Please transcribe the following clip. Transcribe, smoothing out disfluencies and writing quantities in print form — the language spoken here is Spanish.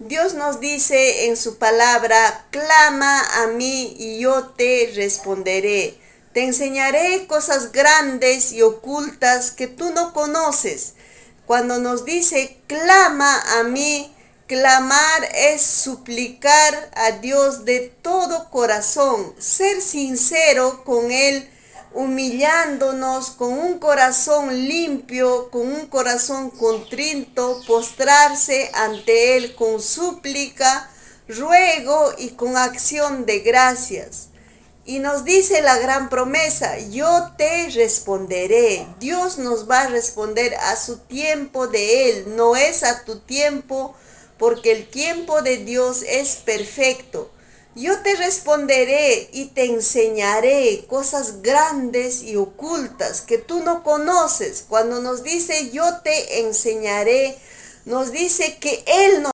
Dios nos dice en su palabra: clama a mí y yo te responderé. Te enseñaré cosas grandes y ocultas que tú no conoces. Cuando nos dice clama a mí, clamar es suplicar a Dios de todo corazón, ser sincero con Él, humillándonos con un corazón limpio, con un corazón contrito, postrarse ante Él con súplica, ruego y con acción de gracias. Y nos dice la gran promesa: yo te responderé. Dios nos va a responder a su tiempo de Él, no es a tu tiempo, porque el tiempo de Dios es perfecto. Yo te responderé y te enseñaré cosas grandes y ocultas que tú no conoces. Cuando nos dice yo te enseñaré, nos dice que Él nos